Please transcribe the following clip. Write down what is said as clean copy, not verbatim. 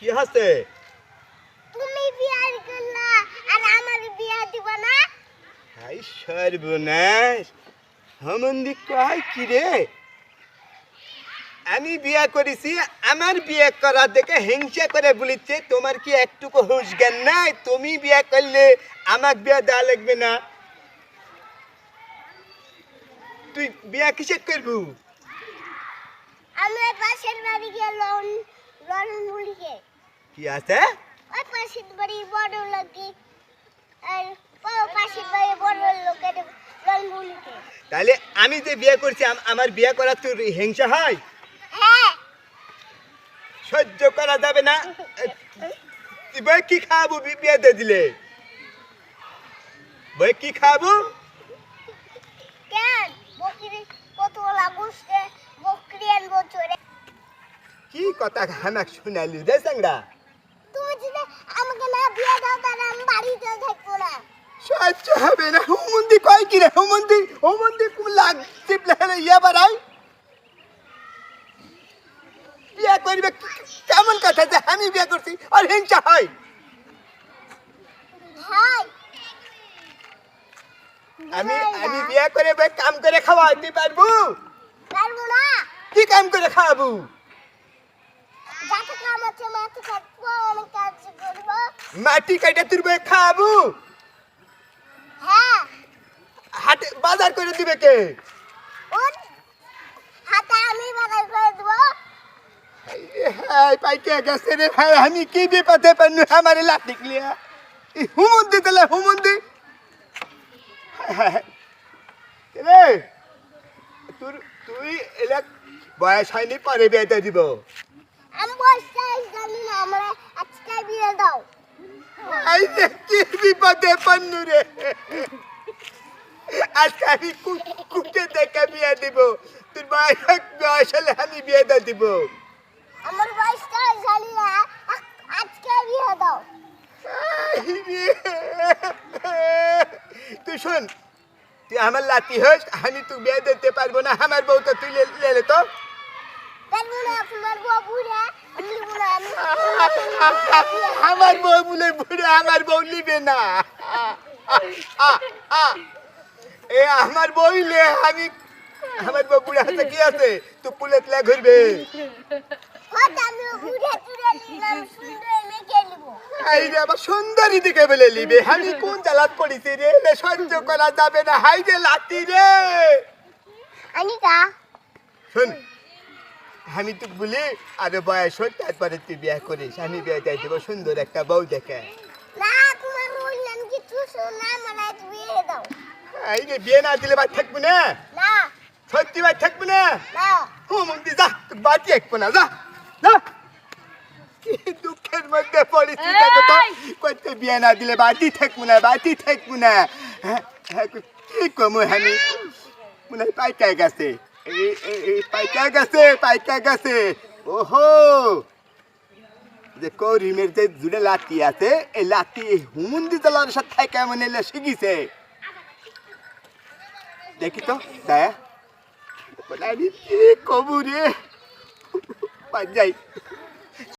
কি হচ্ছে? তুমি বিয়ে করলা আর আমার বিয়ে দিব না? হাই সর্বনাশ, হেমন্দি কয় কি রে? আমি বিয়ে করেছি, আমার বিয়ে করা দেখে হিংসা করে বলিছে তোমার কি একটুকু হুঁশ জ্ঞান নাই? তুমি বিয়ে করলে আমাকে বিয়ে দেওয়া লাগবে না? তুই বিয়ে কিসে করবু? আমি ওই পাশের বাড়ি গিয়ে লোন লোন মুলিকে কি আছে? ওই পাশের বাড়ি বড় লোকে আর ওই পাশের বাড়ি বড় লোকের লোন মুলিকে। তাহলে আমি যে বিয়ে করছি আমার বিয়ে করা তোর হিংসা হয়? হ্যাঁ সহ্য করা যাবে না। তুই বই কি খাবো বিয়ে দিয়ে দিলে? বই কি খাবো? কেন বকরি কতলা বসে বকরি আনবো চড়ে? কি কথা খানাক শুনালি রে চাংড়া? তুমি যদি আমাকে না বিয়ে দাও তাহলে আমি বাড়িতে থাকবো না। সহ্য হবে না। হুমন্দি কয় কি রে? হুমন্দি লাগ চিপলে ইয়া বাড়াই বিয়ে করবে? কেমন কথা যে আমি বিয়ে করছি আর হিংসা হয়? হাই আমি আমি বিয়ে করে ভাই কাম করে খাওয়াইতে পারবো? পারবো না। কি কাম করে খাওয়াবো? যাতে কাম আছে মাথা থাকবো অনেক কাজ করবো। মাটি কাটা তুই বই খাওয়াবো? হ্যাঁ হাটে বাজার করে দিবে কে? ওর হাতে আমি বাজার করে দেবো। হাই পাইকে গেছে রে ভাই, আমি কি বিপদে পান্নু আমার লাঠিক লিয়া। হুমন্দি দিলে হুমন্দি রে তোর তুই এলা বয়স হয়নি পরে বিয়ে দিব। আমি বসতে জানি না আমরা আজকে বিয়ে দাও। এই যে কি বিপদে পান্নু রে, আজকে আমি কুকে দেখে বিয়ে দিব। তোর বয়স হলে আমি বিয়ে দিব। আমার বয়সটা জানি না আজকে বিয়ে দাও। তুই শোন, তুই আমার লাতি হোস, আমি তুই বিয়ে দিতে পারবো না। আমার বউ তো তুই লেলে তো পারবো না তোমার বউ বুড়া আমি লিবো না। আমি আমার বউ বলে বুড়ে আমার বউ নিবে না। এ আমার বইলে আমি আমার বউ বুড়ে হাতে কি আছে? তুই পুলেট লে ঘুরবে। হয়তো আমি বুড়া চুড়ে নিলাম সুন্দর মেখে নিবো। এই রে আবার সুন্দরী দিকে বলে নিবে। আমি কোন জ্বালাত পড়েছি রে? এলে সহ্য করা যাবে না। হাই রে লাতি রে। আনিকা শোন, আমি তো বলি আরে বয়স হোক তারপরে তুই বিয়ে করিস। আমি বিয়ে দিয়ে দেবো সুন্দর একটা বউ দেখে। না তোমার বললাম কিছু শোনা মানে বিয়ে দাও। এই রে বিয়ে না দিলে ভাই থাকবো না? না সত্যি ভাই থাকবো না? না হুমন্দি যা, বাড়ি একবো না, যা যা। কি দুঃখের মধ্যে পড়েছি দেখো তো। করতে বিয়ে না দিলে বাড়ি থাকবো না, বাড়ি থাকবো না। কি কমু আমি? মনে হয় পাইকা গেছে, পাইকা গেছে। ওহো, যে করিমের যে জুড়ে লাঠি আছে, এই লাঠি হুমন্দি জলার সাথে কেমন এলে শিখিছে দেখি তো দয়া। কি কবু রে, যাই।